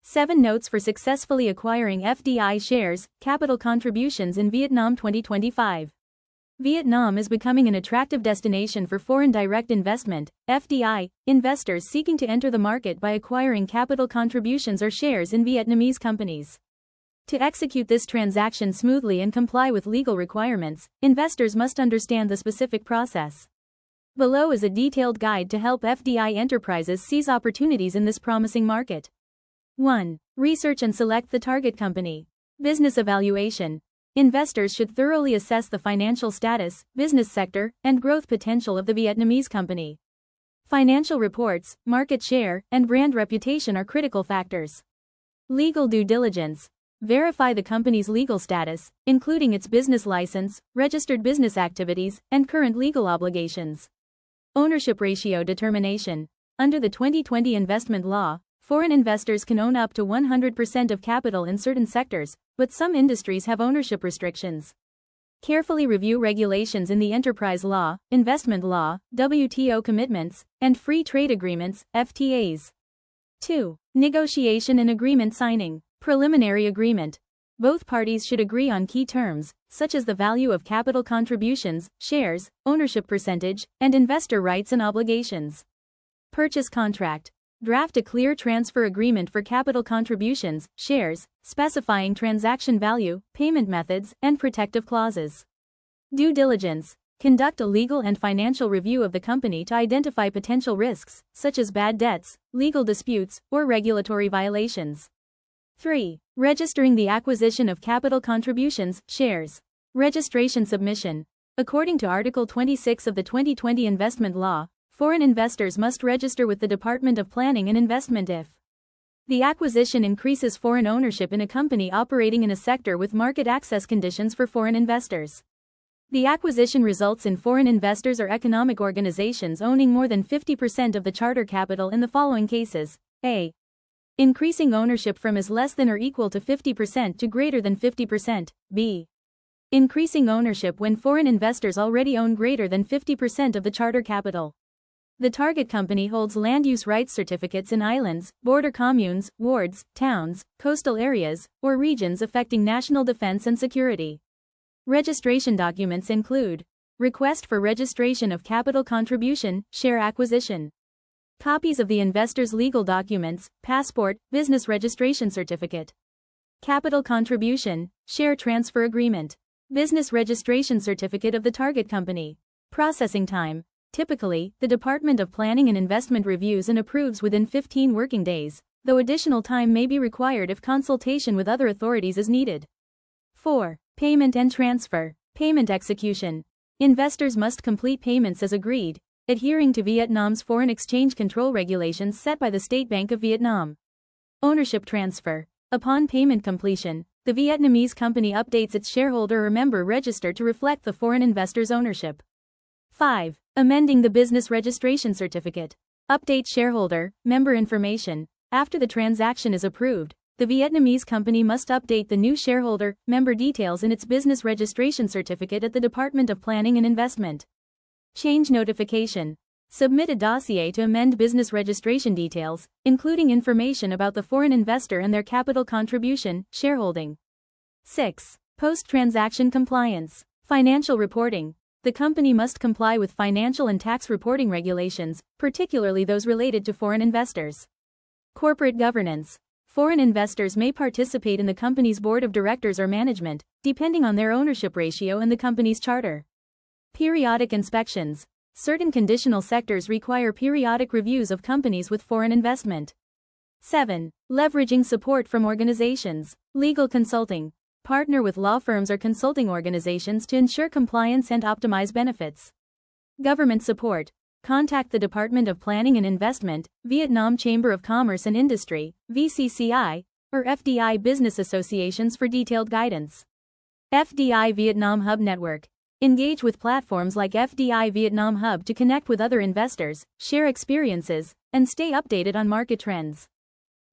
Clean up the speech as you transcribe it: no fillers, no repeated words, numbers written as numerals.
7 Notes for Successfully Acquiring FDI Shares, Capital Contributions in Vietnam 2025. Vietnam is becoming an attractive destination for foreign direct investment, FDI, investors seeking to enter the market by acquiring capital contributions or shares in Vietnamese companies. To execute this transaction smoothly and comply with legal requirements, investors must understand the specific process. Below is a detailed guide to help FDI enterprises seize opportunities in this promising market. 1. Research and select the target company. Business evaluation. Investors should thoroughly assess the financial status, business sector, and growth potential of the Vietnamese company. Financial reports, market share, and brand reputation are critical factors. Legal due diligence. Verify the company's legal status, including its business license, registered business activities, and current legal obligations. Ownership ratio determination. Under the 2020 investment law, foreign investors can own up to 100% of capital in certain sectors, but some industries have ownership restrictions. Carefully review regulations in the enterprise law, investment law, WTO commitments, and free trade agreements, FTAs. 2. Negotiation and agreement signing. Preliminary agreement. Both parties should agree on key terms, such as the value of capital contributions, shares, ownership percentage, and investor rights and obligations. Purchase contract. Draft a clear transfer agreement for capital contributions, shares, specifying transaction value, payment methods, and protective clauses. Due diligence. Conduct a legal and financial review of the company to identify potential risks, such as bad debts, legal disputes, or regulatory violations. 3. Registering the acquisition of capital contributions, shares. Registration submission. According to Article 26 of the 2020 Investment Law, foreign investors must register with the Department of Planning and Investment if the acquisition increases foreign ownership in a company operating in a sector with market access conditions for foreign investors. The acquisition results in foreign investors or economic organizations owning more than 50% of the charter capital in the following cases. A. Increasing ownership from is less than or equal to 50% to greater than 50%. B. Increasing ownership when foreign investors already own greater than 50% of the charter capital. The target company holds land use rights certificates in islands, border communes, wards, towns, coastal areas, or regions affecting national defense and security. Registration documents include request for registration of capital contribution, share acquisition. Copies of the investor's legal documents, passport, business registration certificate. Capital contribution, share transfer agreement. Business registration certificate of the target company. Processing time. Typically, the Department of Planning and Investment reviews and approves within 15 working days, though additional time may be required if consultation with other authorities is needed. 4. Payment and transfer. Payment execution. Investors must complete payments as agreed, adhering to Vietnam's foreign exchange control regulations set by the State Bank of Vietnam. Ownership transfer. Upon payment completion, the Vietnamese company updates its shareholder or member register to reflect the foreign investor's ownership. 5. Amending the business registration certificate. Update shareholder, member information. After the transaction is approved, the Vietnamese company must update the new shareholder, member details in its business registration certificate at the Department of Planning and Investment. Change notification. Submit a dossier to amend business registration details, including information about the foreign investor and their capital contribution, shareholding. 6. Post-transaction compliance. Financial reporting. The company must comply with financial and tax reporting regulations, particularly those related to foreign investors. Corporate governance. Foreign investors may participate in the company's board of directors or management, depending on their ownership ratio and the company's charter. Periodic inspections. Certain conditional sectors require periodic reviews of companies with foreign investment. 7. Leveraging support from organizations. Legal consulting. Partner with law firms or consulting organizations to ensure compliance and optimize benefits. Government support. Contact the Department of Planning and Investment, Vietnam Chamber of Commerce and Industry, VCCI, or FDI business associations for detailed guidance. FDI Vietnam Hub Network. Engage with platforms like FDI Vietnam Hub to connect with other investors, share experiences, and stay updated on market trends.